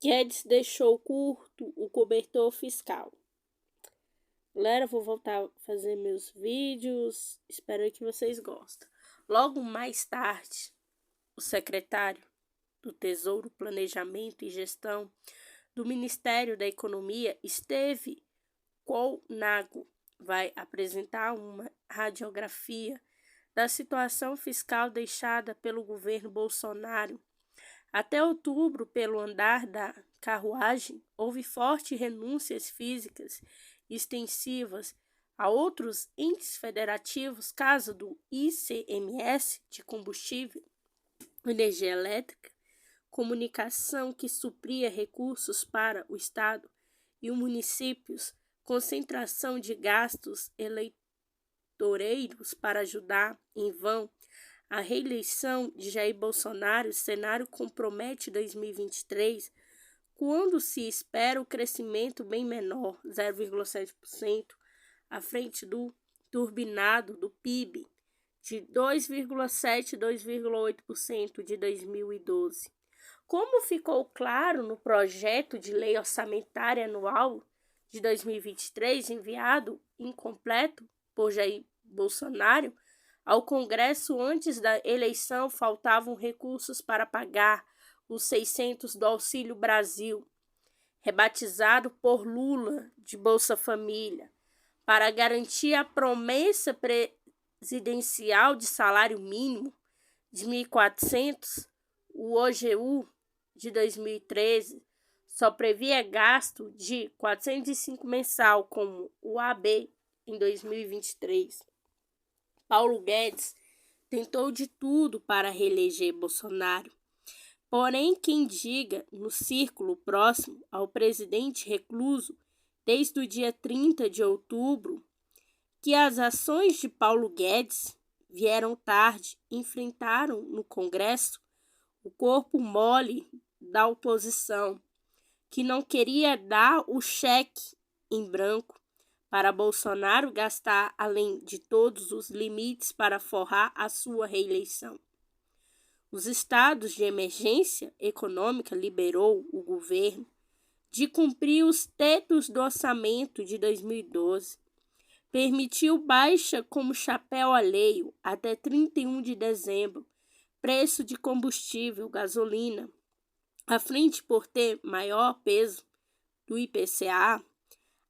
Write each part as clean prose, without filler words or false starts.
Guedes deixou curto o cobertor fiscal. Galera, vou voltar a fazer meus vídeos. Espero que vocês gostem. Logo mais tarde, o secretário do Tesouro, Planejamento e Gestão do Ministério da Economia, Esteve Colnago, vai apresentar uma radiografia da situação fiscal deixada pelo governo Bolsonaro. Até outubro, pelo andar da carruagem, houve fortes renúncias físicas extensivas a outros entes federativos, caso do ICMS de combustível, energia elétrica, comunicação que supria recursos para o Estado e os municípios, concentração de gastos eleitoreiros para ajudar em vão a reeleição de Jair Bolsonaro. O cenário compromete 2023, quando se espera o crescimento bem menor, 0,7%, à frente do turbinado do PIB, de 2,7% e 2,8% de 2012. Como ficou claro no projeto de lei orçamentária anual de 2023, enviado incompleto por Jair Bolsonaro ao Congresso antes da eleição, faltavam recursos para pagar os 600 do Auxílio Brasil, rebatizado por Lula de Bolsa Família, para garantir a promessa presidencial de salário mínimo de 1.400, o OGU de 2013 só previa gasto de 405 mensal, como o AB em 2023. Paulo Guedes tentou de tudo para reeleger Bolsonaro. Porém, quem diga no círculo próximo ao presidente recluso desde o dia 30 de outubro que as ações de Paulo Guedes vieram tarde, enfrentaram no Congresso o corpo mole da oposição, que não queria dar o cheque em branco para Bolsonaro gastar além de todos os limites para forrar a sua reeleição. Os estados de emergência econômica liberou o governo de cumprir os tetos do orçamento de 2012. Permitiu baixa como chapéu alheio até 31 de dezembro, preço de combustível, gasolina, à frente por ter maior peso do IPCA,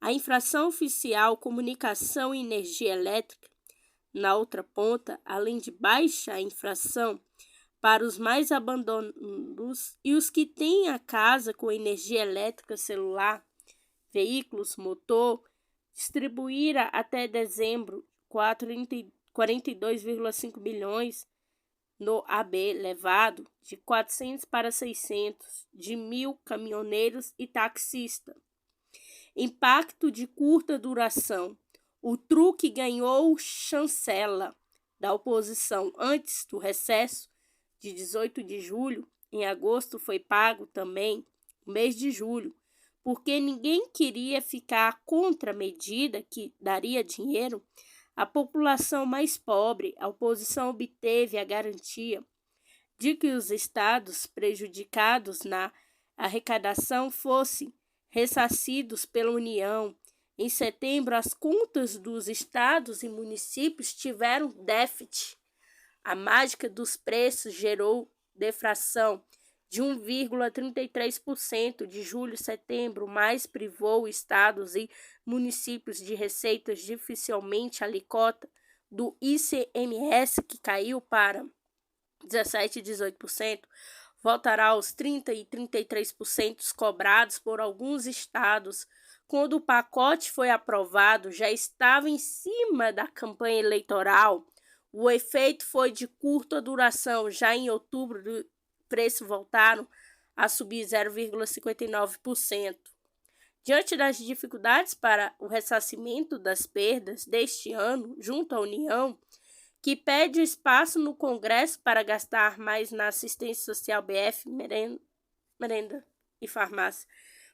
a inflação oficial, comunicação e energia elétrica, na outra ponta, além de baixa a inflação para os mais abandonados e os que têm a casa com energia elétrica, celular, veículos, motor, distribuíra até dezembro 42,5 bilhões no AB, levado de 400 para 600, de 1.000 caminhoneiros e taxistas. Impacto de curta duração. O truque ganhou chancela da oposição antes do recesso de 18 de julho. Em agosto foi pago também o mês de julho, porque ninguém queria ficar contra a medida que daria dinheiro à população mais pobre. A oposição obteve a garantia de que os estados prejudicados na arrecadação fossem ressarcidos pela União. Em setembro, as contas dos estados e municípios tiveram déficit. A mágica dos preços gerou deflação de 1,33% de julho a setembro, mas privou estados e municípios de receitas, dificilmente a alíquota do ICMS, que caiu para 17% e 18%, voltará aos 30% e 33% cobrados por alguns estados. Quando o pacote foi aprovado, já estava em cima da campanha eleitoral. O efeito foi de curta duração. Já em outubro, os preços voltaram a subir 0,59%. Diante das dificuldades para o ressarcimento das perdas deste ano, junto à União, que pede espaço no Congresso para gastar mais na assistência social, BF, merenda e farmácia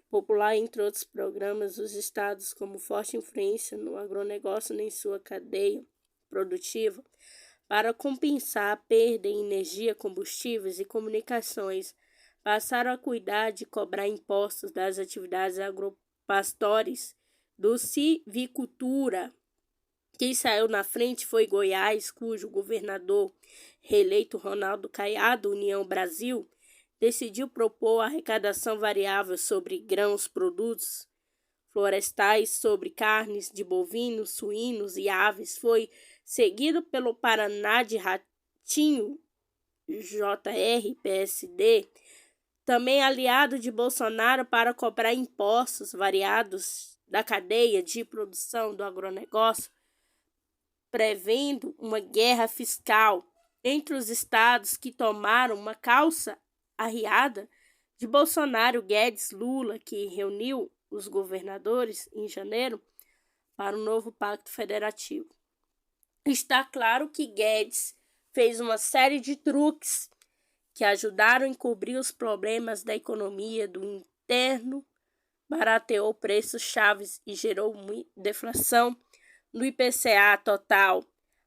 popular, entre outros programas, os estados, como forte influência no agronegócio nem sua cadeia produtiva, para compensar a perda em energia, combustíveis e comunicações, passaram a cuidar de cobrar impostos das atividades agropastores do civicultura. Quem saiu na frente foi Goiás, cujo governador reeleito Ronaldo Caiado, União Brasil, decidiu propor arrecadação variável sobre grãos, produtos florestais, sobre carnes de bovinos, suínos e aves. Foi seguido pelo Paraná de Ratinho, JR, PSD, também aliado de Bolsonaro, para cobrar impostos variados da cadeia de produção do agronegócio, prevendo uma guerra fiscal entre os estados que tomaram uma calça arriada de Bolsonaro, Guedes, Lula, que reuniu os governadores em janeiro para um novo pacto federativo. Está claro que Guedes fez uma série de truques que ajudaram a encobrir os problemas da economia do interno, barateou preços chaves e gerou deflação no IPCA total,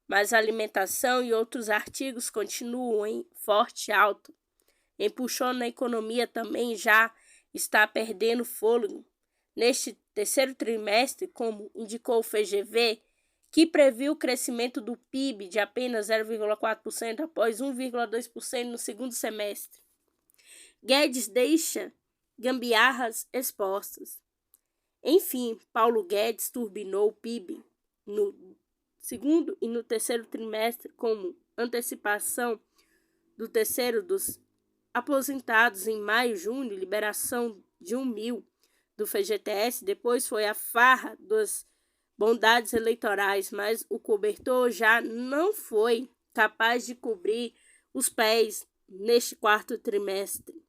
mas a alimentação e outros artigos continuam em forte alto. Empuxando a economia também já está perdendo fôlego. Neste terceiro trimestre, como indicou o FGV, que previu o crescimento do PIB de apenas 0,4% após 1,2% no segundo semestre. Guedes deixa gambiarras expostas. Enfim, Paulo Guedes turbinou o PIB no segundo e no terceiro trimestre como antecipação do terceiro dos aposentados em maio e junho, liberação de 1 mil do FGTS, depois foi a farra das bondades eleitorais, mas o cobertor já não foi capaz de cobrir os pés neste quarto trimestre.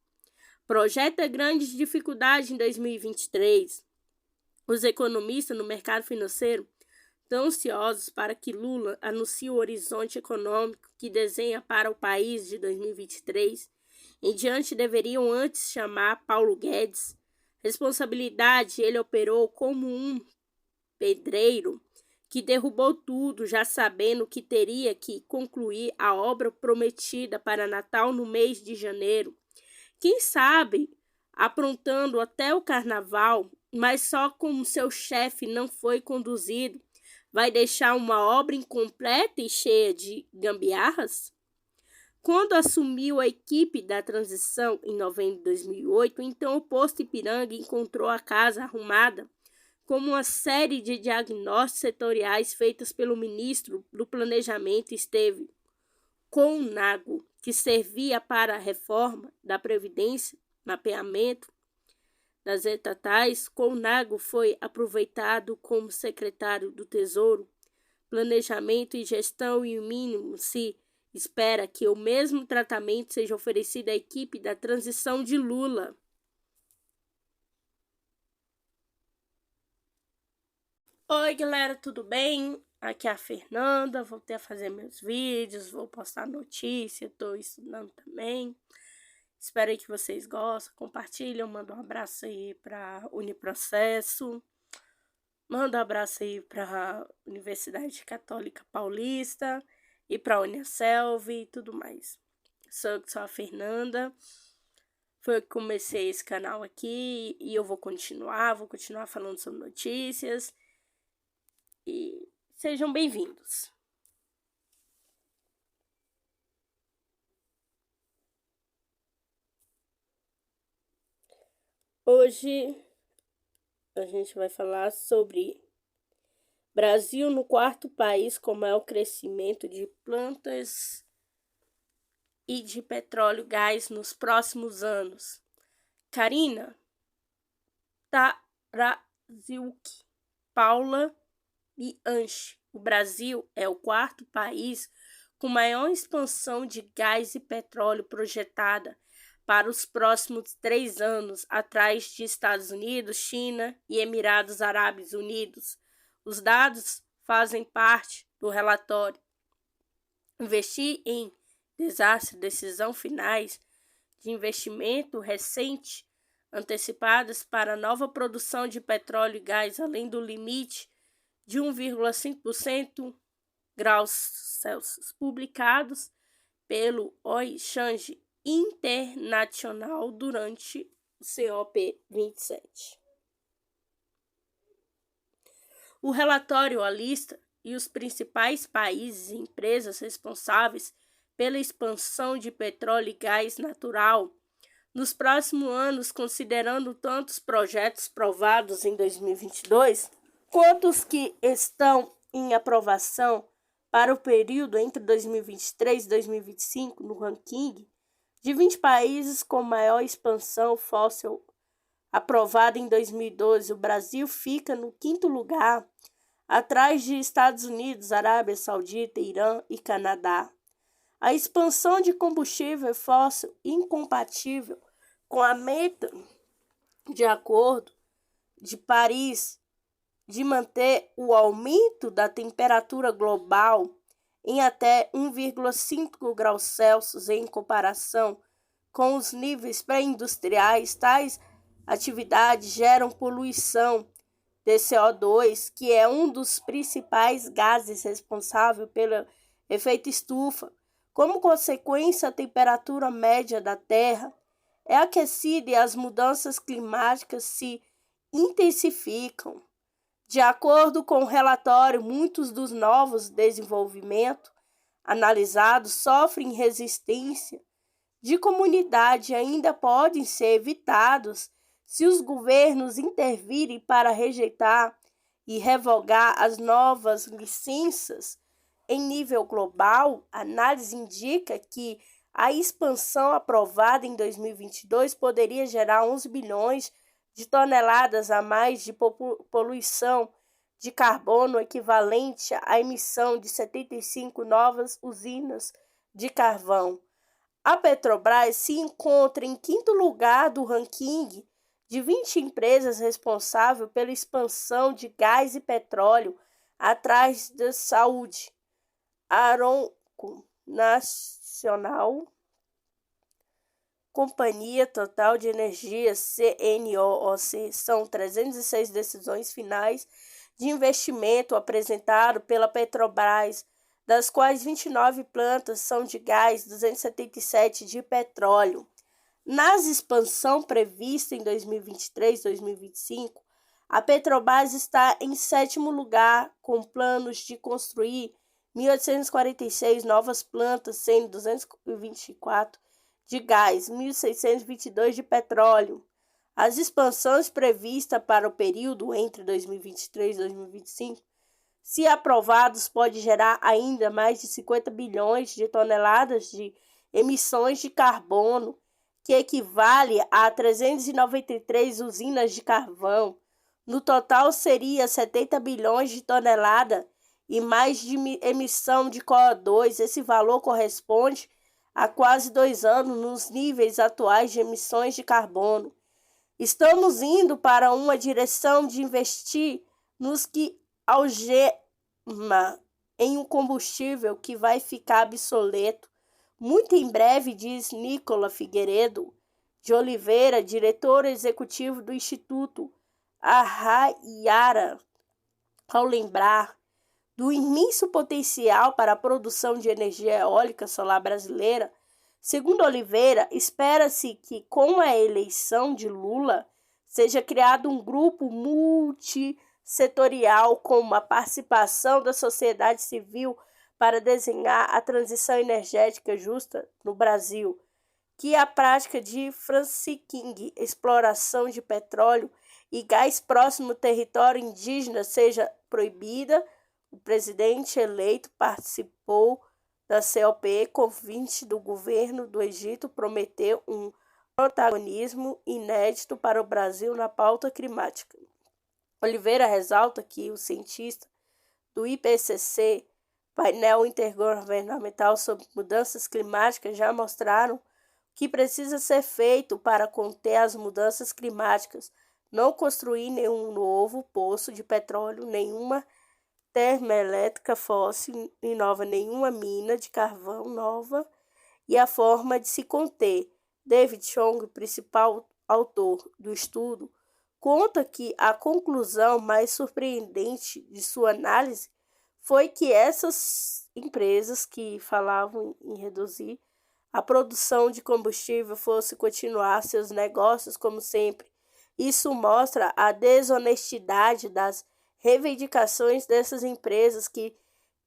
Projeta grandes dificuldades em 2023. Os economistas no mercado financeiro estão ansiosos para que Lula anuncie o horizonte econômico que desenha para o país de 2023. Em diante, deveriam antes chamar Paulo Guedes. Responsabilidade, ele operou como um pedreiro que derrubou tudo, já sabendo que teria que concluir a obra prometida para Natal no mês de janeiro. Quem sabe, aprontando até o carnaval, mas só como seu chefe não foi conduzido, vai deixar uma obra incompleta e cheia de gambiarras? Quando assumiu a equipe da transição em novembro de 2008, então o posto Ipiranga encontrou a casa arrumada como uma série de diagnósticos setoriais feitas pelo ministro do Planejamento Esteve Conago, que servia para a reforma da Previdência, mapeamento das estatais. Conago foi aproveitado como secretário do Tesouro, Planejamento e Gestão, e o mínimo se espera que o mesmo tratamento seja oferecido à equipe da transição de Lula. Oi, galera, tudo bem? Aqui é a Fernanda, voltei a fazer meus vídeos, vou postar notícia, estou estudando também. Espero aí que vocês gostem, compartilhem, mando um abraço aí para Uniprocesso, mando um abraço aí para a Universidade Católica Paulista e para a Uniaselv e tudo mais. Sou a Fernanda, foi eu que comecei esse canal aqui e eu vou continuar falando sobre notícias. E sejam bem-vindos. Hoje a gente vai falar sobre Brasil no quarto país com maior crescimento de plantas e de petróleo e gás nos próximos anos. Karina Taraziuk, Paula Bianchi. O Brasil é o quarto país com maior expansão de gás e petróleo projetada para os próximos 3 anos, atrás de Estados Unidos, China e Emirados Árabes Unidos. Os dados fazem parte do relatório. Investir em decisão finais de investimento recente antecipadas para nova produção de petróleo e gás, além do limite de 1,5 graus Celsius, publicados pelo Oil Change internacional durante o COP27. O relatório lista os principais países e empresas responsáveis pela expansão de petróleo e gás natural nos próximos anos, considerando tanto os projetos aprovados em 2022, quanto os que estão em aprovação para o período entre 2023 e 2025 no ranking de 20 países com maior expansão fóssil aprovada em 2012. O Brasil fica no quinto lugar, atrás de Estados Unidos, Arábia Saudita, Irã e Canadá. A expansão de combustível fóssil incompatível com a meta de Acordo de Paris de manter o aumento da temperatura global em até 1,5 graus Celsius em comparação com os níveis pré-industriais. Tais atividades geram poluição de CO2, que é um dos principais gases responsáveis pelo efeito estufa. Como consequência, a temperatura média da Terra é aquecida e as mudanças climáticas se intensificam. De acordo com o relatório, muitos dos novos desenvolvimentos analisados sofrem resistência de comunidade e ainda podem ser evitados se os governos intervirem para rejeitar e revogar as novas licenças em nível global. A análise indica que a expansão aprovada em 2022 poderia gerar 11 bilhões de toneladas a mais de poluição de carbono, equivalente à emissão de 75 novas usinas de carvão. A Petrobras se encontra em quinto lugar do ranking de 20 empresas responsáveis pela expansão de gás e petróleo, atrás da Saúde, Aramco Nacional, Companhia Total de Energia, CNOOC. São 306 decisões finais de investimento apresentadas pela Petrobras, das quais 29 plantas são de gás, 277 de petróleo. Nas expansão prevista em 2023 e 2025, a Petrobras está em sétimo lugar, com planos de construir 1.846 novas plantas, sendo 224 de gás, 1.622 de petróleo. As expansões previstas para o período entre 2023 e 2025, se aprovados, pode gerar ainda mais de 50 bilhões de toneladas de emissões de carbono, que equivale a 393 usinas de carvão. No total, seria 70 bilhões de toneladas e mais de emissão de CO2. Esse valor corresponde a quase 2 anos nos níveis atuais de emissões de carbono. Estamos indo para uma direção de investir nos que algema em um combustível que vai ficar obsoleto muito em breve, diz Nicola Figueiredo de Oliveira, diretor executivo do Instituto Arraiara, ao lembrar do imenso potencial para a produção de energia eólica solar brasileira. Segundo Oliveira, espera-se que com a eleição de Lula seja criado um grupo multissetorial com a participação da sociedade civil para desenhar a transição energética justa no Brasil, que a prática de fracking, exploração de petróleo e gás próximo ao território indígena, seja proibida. O presidente eleito participou da COP20 do governo do Egito, prometeu um protagonismo inédito para o Brasil na pauta climática. Oliveira ressalta que os cientistas do IPCC, painel intergovernamental sobre mudanças climáticas, já mostraram que precisa ser feito para conter as mudanças climáticas: não construir nenhum novo poço de petróleo, nenhuma termoelétrica fóssil e nova, nenhuma mina de carvão nova, e a forma de se conter. David Chong, principal autor do estudo, conta que a conclusão mais surpreendente de sua análise foi que essas empresas que falavam em reduzir a produção de combustível fosse continuar seus negócios como sempre. Isso mostra a desonestidade das reivindicações dessas empresas que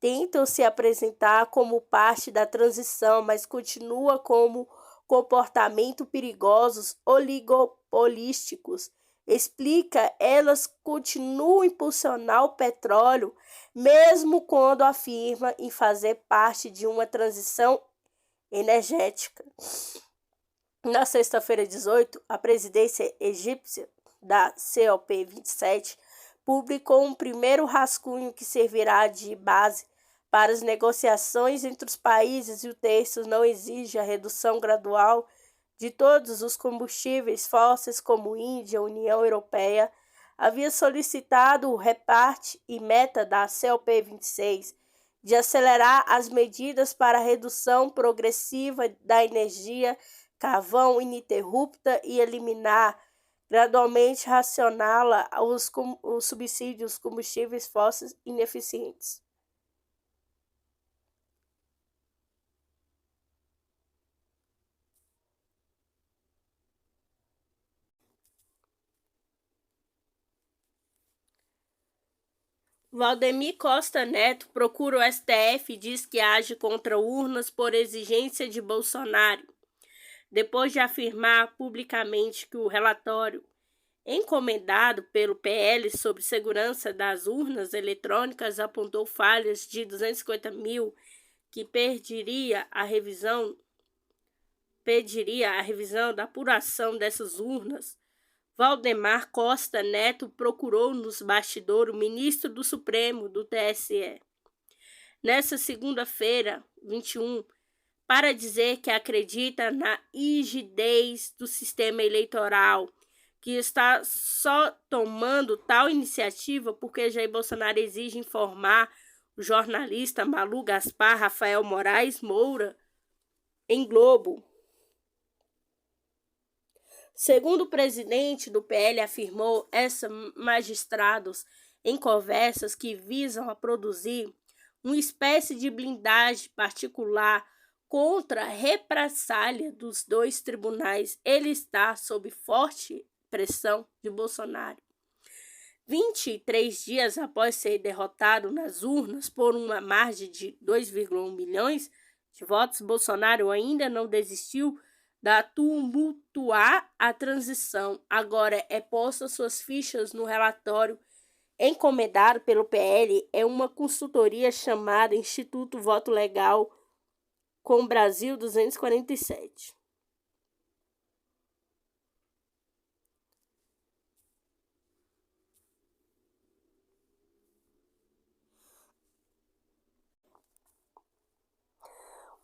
tentam se apresentar como parte da transição, mas continua como comportamento perigosos oligopolísticos. Explica, elas continuam a impulsionar o petróleo, mesmo quando afirma em fazer parte de uma transição energética. Na sexta-feira 18, a presidência egípcia da COP27 publicou um primeiro rascunho que servirá de base para as negociações entre os países, e o texto não exige a redução gradual de todos os combustíveis fósseis, como Índia, União Europeia havia solicitado o reparte e meta da COP26 de acelerar as medidas para a redução progressiva da energia, carvão ininterrupta e eliminar gradualmente racioná-la os subsídios combustíveis fósseis ineficientes. Valdemir Costa Neto procura o STF e diz que age contra urnas por exigência de Bolsonaro, depois de afirmar publicamente que o relatório encomendado pelo PL sobre segurança das urnas eletrônicas apontou falhas de 250 mil que pediria a revisão da apuração dessas urnas. Valdemar Costa Neto procurou nos bastidores o ministro do Supremo do TSE, nessa segunda-feira, 21, para dizer que acredita na rigidez do sistema eleitoral, que está só tomando tal iniciativa porque Jair Bolsonaro exige informar o jornalista Malu Gaspar Rafael Moraes Moura em Globo. Segundo o presidente do PL afirmou, esses magistrados em conversas que visam a produzir uma espécie de blindagem particular contra a represália dos dois tribunais. Ele está sob forte pressão de Bolsonaro. 23 dias após ser derrotado nas urnas por uma margem de 2,1 milhões de votos, Bolsonaro ainda não desistiu da tumultuar a transição. Agora é posta suas fichas no relatório encomendado pelo PL, é uma consultoria chamada Instituto Voto Legal com Brasil 247.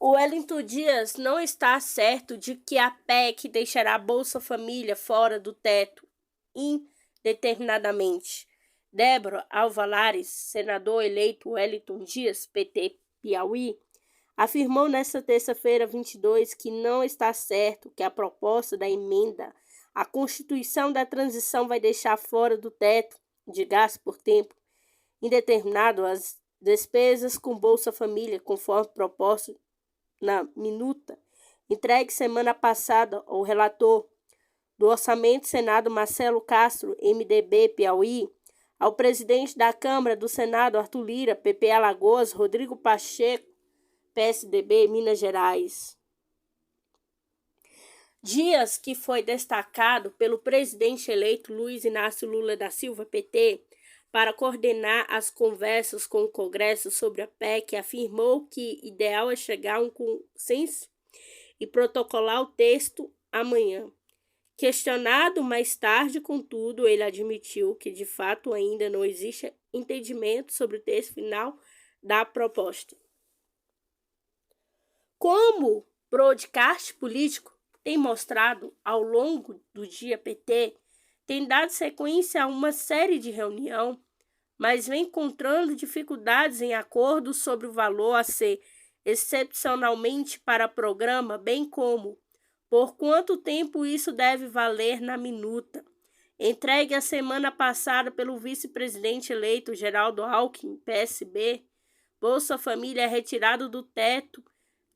O Wellington Dias não está certo de que a PEC deixará a Bolsa Família fora do teto indeterminadamente. Débora Alvalares, senador eleito Wellington Dias, PT Piauí, afirmou nesta terça-feira 22 que não está certo que a proposta da emenda à Constituição da Transição vai deixar fora do teto de gasto por tempo indeterminado as despesas com Bolsa Família, conforme proposto na minuta entregue semana passada ao relator do Orçamento Senado Marcelo Castro, MDB Piauí, ao presidente da Câmara do Senado Arthur Lira, PP Alagoas, Rodrigo Pacheco, PSDB Minas Gerais. Dias, que foi destacado pelo presidente eleito Luiz Inácio Lula da Silva, PT, para coordenar as conversas com o Congresso sobre a PEC, afirmou que ideal é chegar a um consenso e protocolar o texto amanhã. Questionado mais tarde, contudo, ele admitiu que de fato ainda não existe entendimento sobre o texto final da proposta. Como broadcast político tem mostrado ao longo do dia, PT tem dado sequência a uma série de reuniões, mas vem encontrando dificuldades em acordo sobre o valor a ser excepcionalmente para programa, bem como por quanto tempo isso deve valer na minuta. Entregue a semana passada pelo vice-presidente eleito Geraldo Alckmin, PSB, Bolsa Família é retirado do teto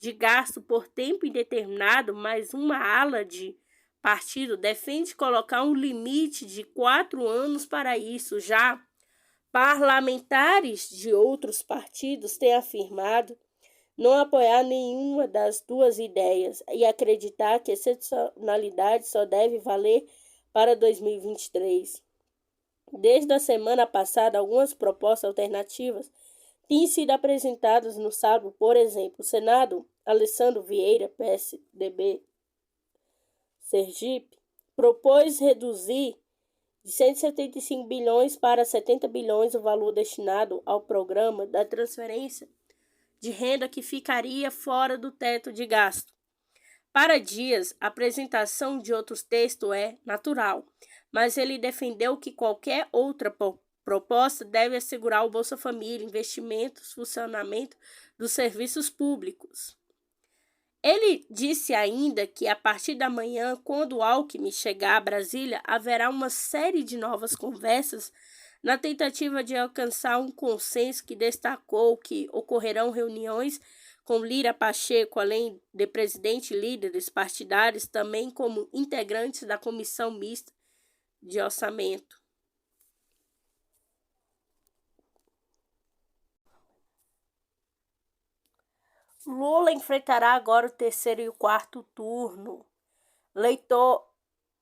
de gasto por tempo indeterminado, mas uma ala de partido defende colocar um limite de 4 anos para isso. Já parlamentares de outros partidos têm afirmado não apoiar nenhuma das duas ideias e acreditar que a excepcionalidade só deve valer para 2023. Desde a semana passada, algumas propostas alternativas têm sido apresentadas no sábado. Por exemplo, o Senado, Alessandro Vieira, PSDB, Sergipe, propôs reduzir de 175 bilhões para 70 bilhões o valor destinado ao programa da transferência de renda que ficaria fora do teto de gasto. Para Dias, a apresentação de outros textos é natural, mas ele defendeu que qualquer outra proposta deve assegurar o Bolsa Família, investimentos, funcionamento dos serviços públicos. Ele disse ainda que a partir da manhã, quando Alckmin chegar a Brasília, haverá uma série de novas conversas na tentativa de alcançar um consenso, que destacou que ocorrerão reuniões com Lira Pacheco, além de presidente e líderes partidários, também como integrantes da Comissão Mista de Orçamento. Lula enfrentará agora o terceiro e o quarto turno. Leitor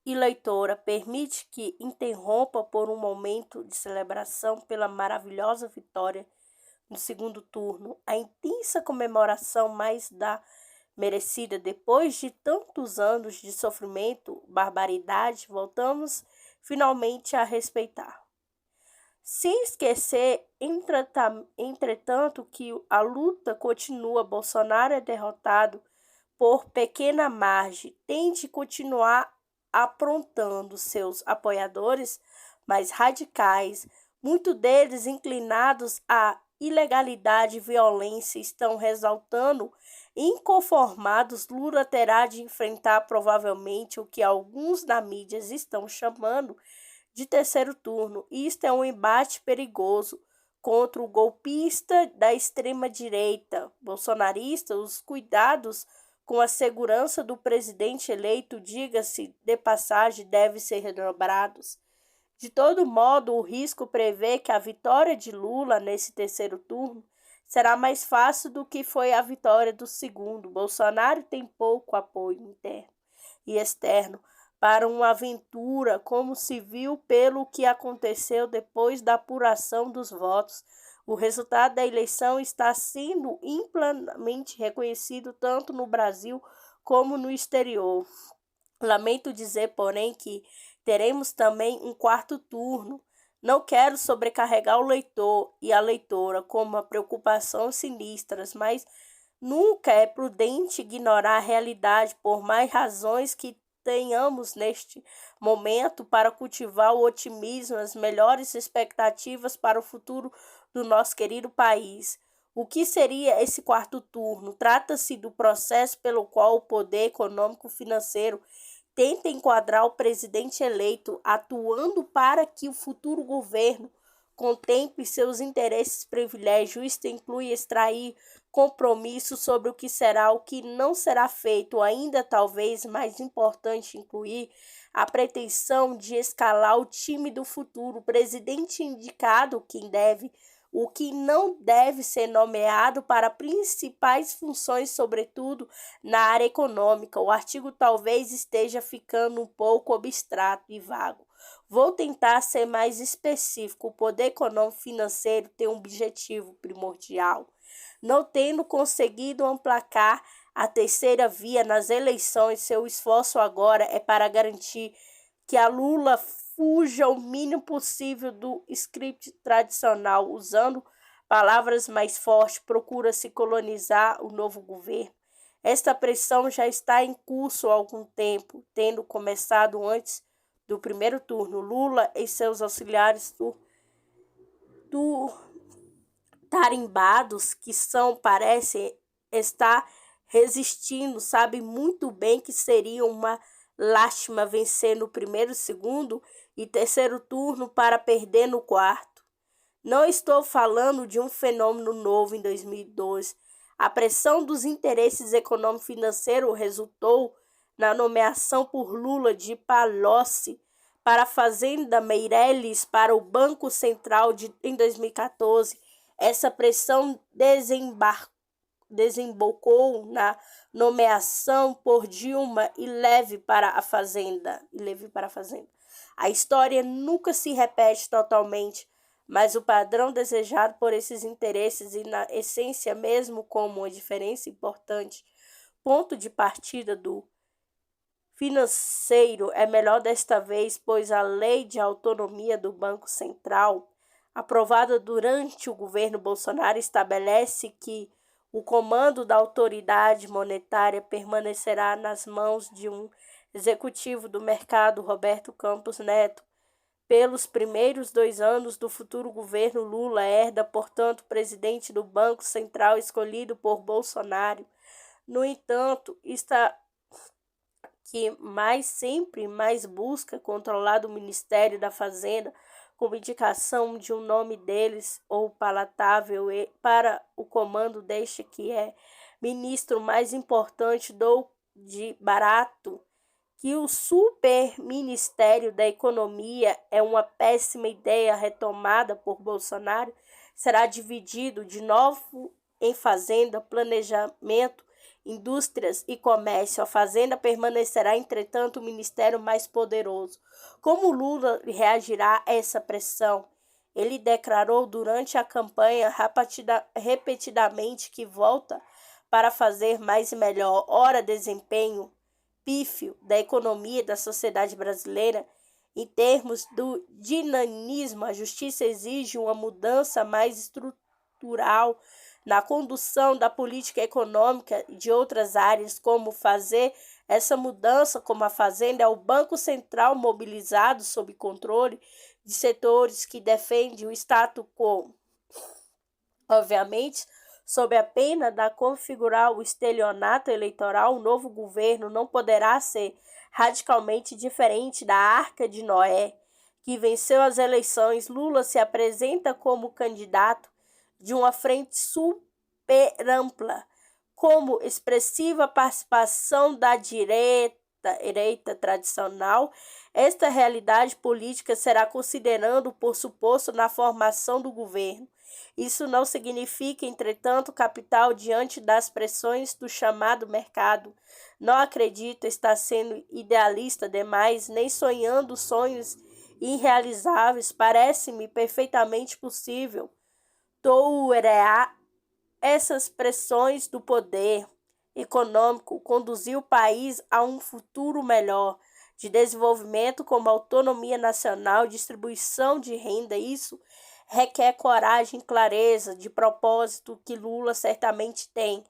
e leitora, permite que interrompa por um momento de celebração pela maravilhosa vitória no segundo turno, a intensa comemoração mais da merecida depois de tantos anos de sofrimento, barbaridade, voltamos finalmente a respeitar. Sem esquecer, entretanto, que a luta continua. Bolsonaro é derrotado por pequena margem, tem de continuar aprontando seus apoiadores mais radicais, muitos deles inclinados à ilegalidade e violência, estão ressaltando. Inconformados, Lula terá de enfrentar provavelmente o que alguns na mídia estão chamando de terceiro turno. Isto é um embate perigoso contra o golpista da extrema-direita bolsonarista. Os cuidados com a segurança do presidente eleito, diga-se de passagem, devem ser redobrados. De todo modo, o risco prevê que a vitória de Lula nesse terceiro turno será mais fácil do que foi a vitória do segundo. Bolsonaro tem pouco apoio interno e externo para uma aventura, como se viu pelo que aconteceu depois da apuração dos votos. O resultado da eleição está sendo amplamente reconhecido tanto no Brasil como no exterior. Lamento dizer, porém, que teremos também um quarto turno. Não quero sobrecarregar o leitor e a leitora com uma preocupação sinistras, mas nunca é prudente ignorar a realidade, por mais razões que tenhamos neste momento para cultivar o otimismo, as melhores expectativas para o futuro do nosso querido país. O que seria esse quarto turno? Trata-se do processo pelo qual o poder econômico-financeiro tenta enquadrar o presidente eleito, atuando para que o futuro governo contemple seus interesses e privilégios. Isto inclui extrair compromisso sobre o que será, o que não será feito. Ainda talvez mais importante, incluir a pretensão de escalar o time do futuro. O presidente indicado o que não deve ser nomeado para principais funções, sobretudo na área econômica. O artigo talvez esteja ficando um pouco abstrato e vago. Vou tentar ser mais específico. O poder econômico financeiro tem um objetivo primordial. Não tendo conseguido emplacar a terceira via nas eleições, seu esforço agora é para garantir que a Lula fuja o mínimo possível do script tradicional. Usando palavras mais fortes, procura-se colonizar o novo governo. Esta pressão já está em curso há algum tempo, tendo começado antes do primeiro turno. Lula e seus auxiliares tarimbados, que parecem estar resistindo, sabem muito bem que seria uma lástima vencer no primeiro, segundo e terceiro turno para perder no quarto. Não estou falando de um fenômeno novo em 2012. A pressão dos interesses econômico-financeiros resultou na nomeação por Lula de Palocci para a Fazenda Meireles para o Banco Central em 2014. Essa pressão desembocou na nomeação por Dilma e Levy para a Fazenda. A história nunca se repete totalmente, mas o padrão desejado por esses interesses e, na essência mesmo como uma diferença importante, ponto de partida do financeiro é melhor desta vez, pois a Lei de Autonomia do Banco Central, aprovada durante o governo Bolsonaro, estabelece que o comando da autoridade monetária permanecerá nas mãos de um executivo do mercado, Roberto Campos Neto. Pelos primeiros 2 anos do futuro governo, Lula herda, portanto, presidente do Banco Central escolhido por Bolsonaro. No entanto, está que sempre mais busca controlar o Ministério da Fazenda como indicação de um nome deles ou palatável para o comando deste que é ministro mais importante de barato, que o superministério da Economia é uma péssima ideia retomada por Bolsonaro, será dividido de novo em Fazenda, Planejamento, Indústrias e Comércio. A Fazenda permanecerá, entretanto, o ministério mais poderoso. Como Lula reagirá a essa pressão? Ele declarou durante a campanha repetidamente que volta para fazer mais e melhor. Ora, desempenho pífio da economia e da sociedade brasileira. Em termos do dinamismo, a justiça exige uma mudança mais estrutural na condução da política econômica e de outras áreas. Como fazer essa mudança? Como a Fazenda é o Banco Central mobilizado sob controle de setores que defendem o status quo. Obviamente, sob a pena de configurar o estelionato eleitoral, o novo governo não poderá ser radicalmente diferente da Arca de Noé, que venceu as eleições. Lula se apresenta como candidato de uma frente super ampla, como expressiva participação da direita tradicional. Esta realidade política será considerando por suposto na formação do governo. Isso não significa, entretanto, capital diante das pressões do chamado mercado. Não acredito estar sendo idealista demais, nem sonhando sonhos irrealizáveis. Parece-me perfeitamente possível tolerar essas pressões do poder econômico, conduzir o país a um futuro melhor de desenvolvimento, como autonomia nacional, distribuição de renda. Isso requer coragem e clareza de propósito que Lula certamente tem.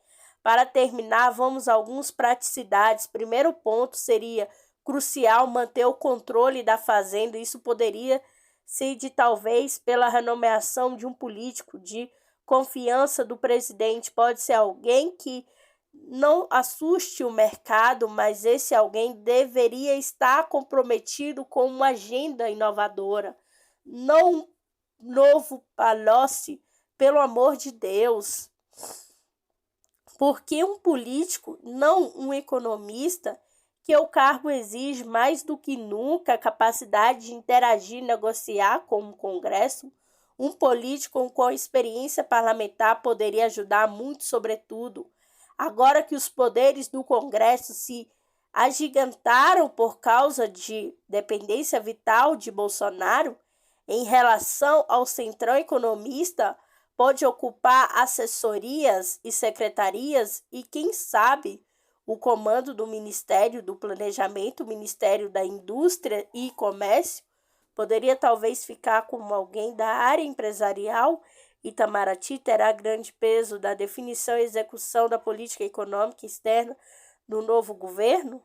Para terminar, vamos a algumas praticidades. Primeiro ponto seria crucial manter o controle da Fazenda. Isso poderia ser talvez pela renomeação de um político de confiança do presidente. Pode ser alguém que não assuste o mercado, mas esse alguém deveria estar comprometido com uma agenda inovadora. Não novo Palocci, pelo amor de Deus. Porque um político, não um economista, que o cargo exige mais do que nunca a capacidade de interagir e negociar com o Congresso. Um político com experiência parlamentar poderia ajudar muito, sobretudo agora que os poderes do Congresso se agigantaram por causa de dependência vital de Bolsonaro. Em relação ao centrão economista, pode ocupar assessorias e secretarias e, quem sabe, o comando do Ministério do Planejamento, Ministério da Indústria e Comércio. Poderia talvez ficar como alguém da área empresarial. Itamaraty terá grande peso da definição e execução da política econômica externa do novo governo.